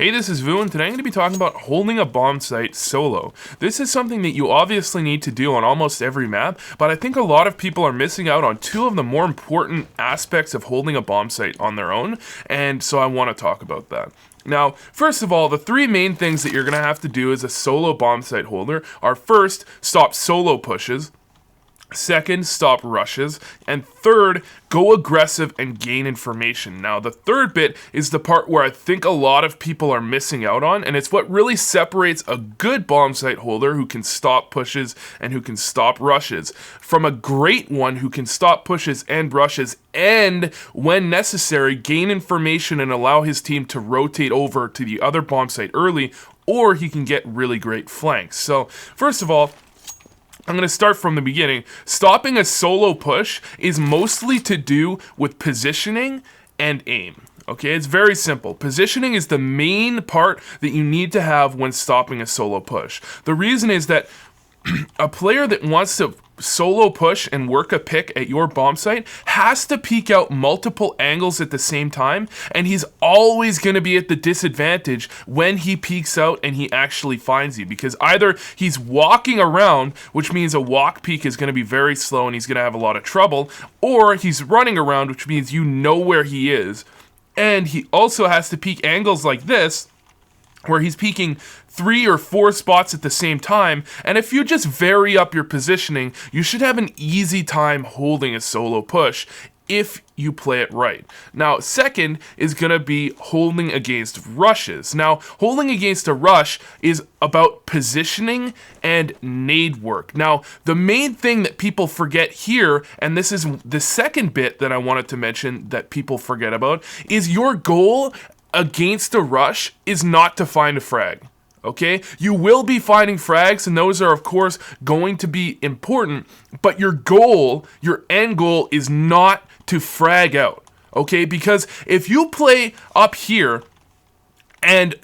Hey, this is Vu, and today I'm going to be talking about holding a bomb site solo. This is something that you obviously need to do on almost every map, but I think a lot of people are missing out on two of the more important aspects of holding a bomb site on their own, and so I want to talk about that. Now, first of all, the three main things that you're going to have to do as a solo bomb site holder are first, stop solo pushes. Second, stop rushes. And third, go aggressive and gain information. Now, the third bit is the part where I think a lot of people are missing out on, and it's what really separates a good bomb site holder who can stop pushes and who can stop rushes from a great one who can stop pushes and rushes and, when necessary, gain information and allow his team to rotate over to the other bomb site early, or he can get really great flanks. So, first of all, I'm going to start from the beginning. Stopping a solo push is mostly to do with positioning and aim. Okay, it's very simple. Positioning is the main part that you need to have when stopping a solo push. The reason is that a player that wants to solo push and work a pick at your bomb site has to peek out multiple angles at the same time, and he's always going to be at the disadvantage when he peeks out and he actually finds you, because either he's walking around, which means a walk peek is going to be very slow and he's going to have a lot of trouble, or he's running around, which means you know where he is, and he also has to peek angles like this where he's peeking 3 or 4 spots at the same time, and if you just vary up your positioning, you should have an easy time holding a solo push if you play it right. Now, second is going to be holding against rushes. Now, holding against a rush is about positioning and nade work. Now, the main thing that people forget here, and this is the second bit that I wanted to mention that people forget about, is your goal against a rush is not to find a frag. Okay? You will be finding frags, and those are, of course, going to be important, but your goal, your end goal, is not to frag out. Okay? Because if you play up here, and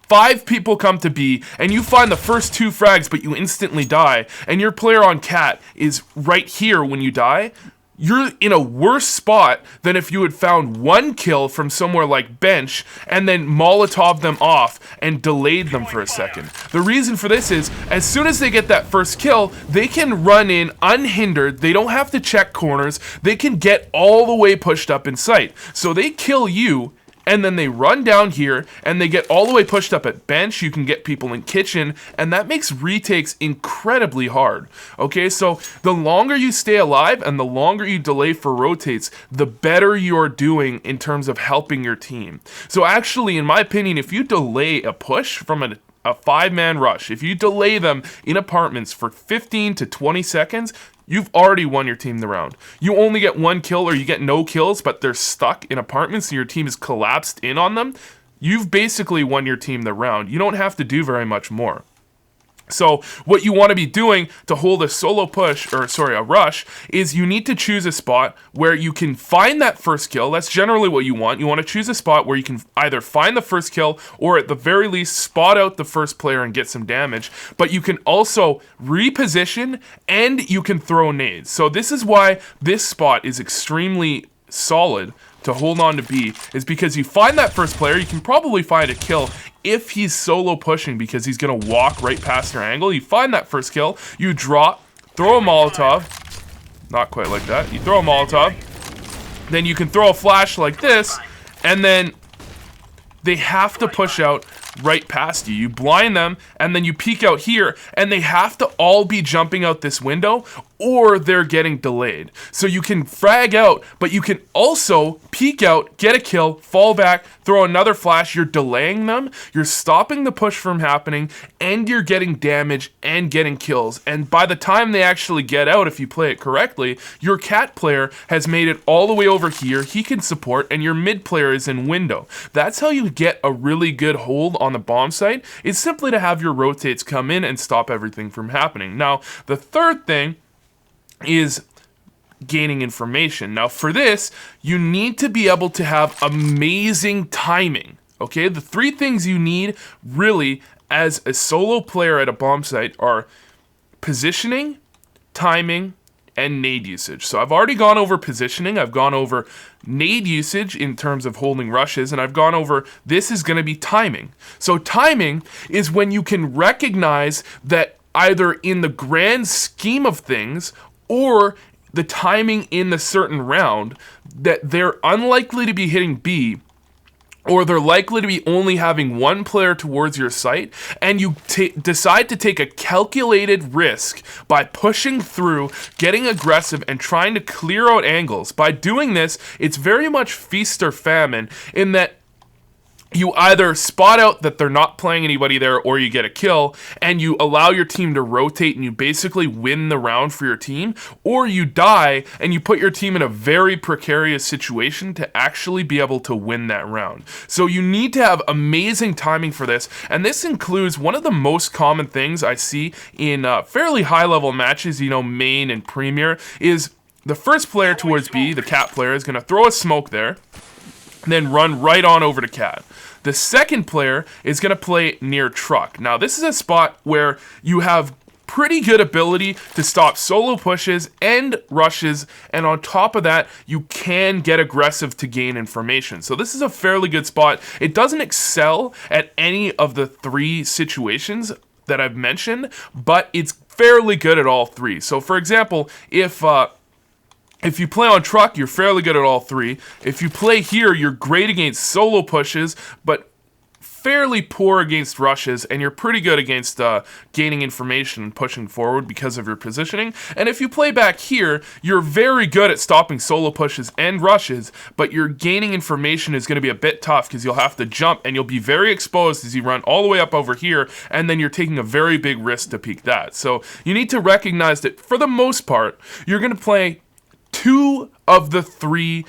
5 people come to B, and you find the first 2 frags, but you instantly die, and your player on cat is right here when you die, you're in a worse spot than if you had found 1 kill from somewhere like bench and then Molotov them off and delayed them for a second. The reason for this is, as soon as they get that first kill, they can run in unhindered, they don't have to check corners, they can get all the way pushed up in sight. So they kill you, and then they run down here, and they get all the way pushed up at bench. You can get people in kitchen, and that makes retakes incredibly hard. Okay, so the longer you stay alive and the longer you delay for rotates, the better you're doing in terms of helping your team. So actually, in my opinion, if you delay a push from a 5-man rush, if you delay them in apartments for 15 to 20 seconds, you've already won your team the round. You only get 1 kill or you get no kills, but they're stuck in apartments and your team is collapsed in on them. You've basically won your team the round. You don't have to do very much more. So what you want to be doing to hold a solo push, a rush, is you need to choose a spot where you can find that first kill. That's generally what you want. You want to choose a spot where you can either find the first kill or at the very least spot out the first player and get some damage. But you can also reposition and you can throw nades. So this is why this spot is extremely solid to hold on to B, is because you find that first player, you can probably find a kill if he's solo pushing because he's going to walk right past your angle. You find that first kill, you drop, throw a Molotov, not quite like that, you throw a Molotov, then you can throw a flash like this, and then they have to push out right past you. You blind them, and then you peek out here, and they have to all be jumping out this window, or they're getting delayed. So you can frag out, but you can also peek out, get a kill, fall back, throw another flash. You're delaying them, you're stopping the push from happening, and you're getting damage and getting kills. And by the time they actually get out, if you play it correctly, your cat player has made it all the way over here, he can support, and your mid player is in window. That's how you get a really good hold on the bomb site, is simply to have your rotates come in and stop everything from happening. Now, the third thing is gaining information. Now, for this, you need to be able to have amazing timing. Okay, the 3 things you need really as a solo player at a bomb site are positioning, timing, and nade usage. So I've already gone over positioning, I've gone over nade usage in terms of holding rushes, and I've gone over this is going to be timing. So timing is when you can recognize that either in the grand scheme of things or the timing in the certain round that they're unlikely to be hitting B, or they're likely to be only having one player towards your site, and you decide to take a calculated risk by pushing through, getting aggressive, and trying to clear out angles. By doing this, it's very much feast or famine in that you either spot out that they're not playing anybody there, or you get a kill, and you allow your team to rotate and you basically win the round for your team, or you die and you put your team in a very precarious situation to actually be able to win that round. So you need to have amazing timing for this, and this includes one of the most common things I see in fairly high-level matches, main and premier, is the first player towards B, the cat player, is going to throw a smoke there, and then run right on over to cat. The second player is going to play near truck. Now, this is a spot where you have pretty good ability to stop solo pushes and rushes, and on top of that, you can get aggressive to gain information. So this is a fairly good spot. It doesn't excel at any of the three situations that I've mentioned, but it's fairly good at all three. So for example, if you play on truck, you're fairly good at all three. If you play here, you're great against solo pushes, but fairly poor against rushes, and you're pretty good against gaining information and pushing forward because of your positioning. And if you play back here, you're very good at stopping solo pushes and rushes, but your gaining information is going to be a bit tough because you'll have to jump and you'll be very exposed as you run all the way up over here, and then you're taking a very big risk to peek that. So you need to recognize that for the most part, you're going to play two of the three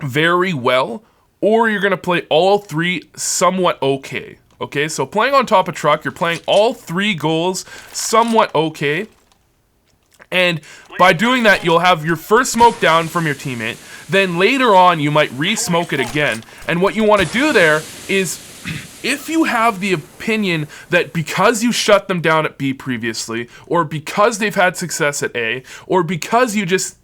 very well, or you're going to play all three somewhat okay. Okay, so playing on top of truck, you're playing all three goals somewhat okay. And by doing that, you'll have your first smoke down from your teammate. Then later on, you might re-smoke it again. And what you want to do there is, if you have the opinion that because you shut them down at B previously, or because they've had success at A, or because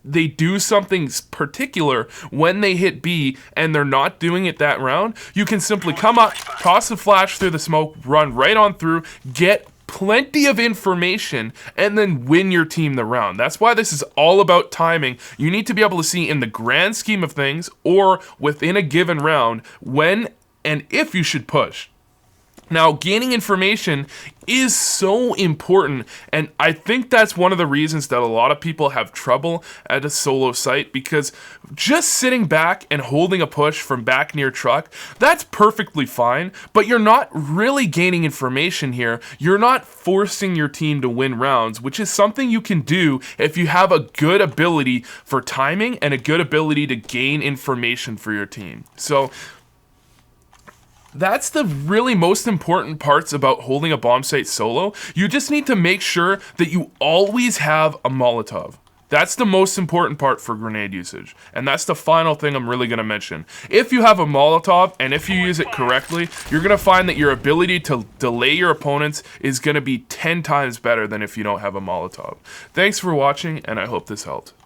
they do something particular when they hit B and they're not doing it that round, you can simply come up, toss a flash through the smoke, run right on through, get plenty of information, and then win your team the round. That's why this is all about timing. You need to be able to see in the grand scheme of things, or within a given round, when and if you should push. Now, gaining information is so important, and I think that's one of the reasons that a lot of people have trouble at a solo site, because just sitting back and holding a push from back near truck, that's perfectly fine, but you're not really gaining information here. You're not forcing your team to win rounds, which is something you can do if you have a good ability for timing and a good ability to gain information for your team. So that's the really most important parts about holding a bombsite solo. You just need to make sure that you always have a Molotov. That's the most important part for grenade usage. And that's the final thing I'm really going to mention. If you have a Molotov, and if you use it correctly, you're going to find that your ability to delay your opponents is going to be 10 times better than if you don't have a Molotov. Thanks for watching, and I hope this helped.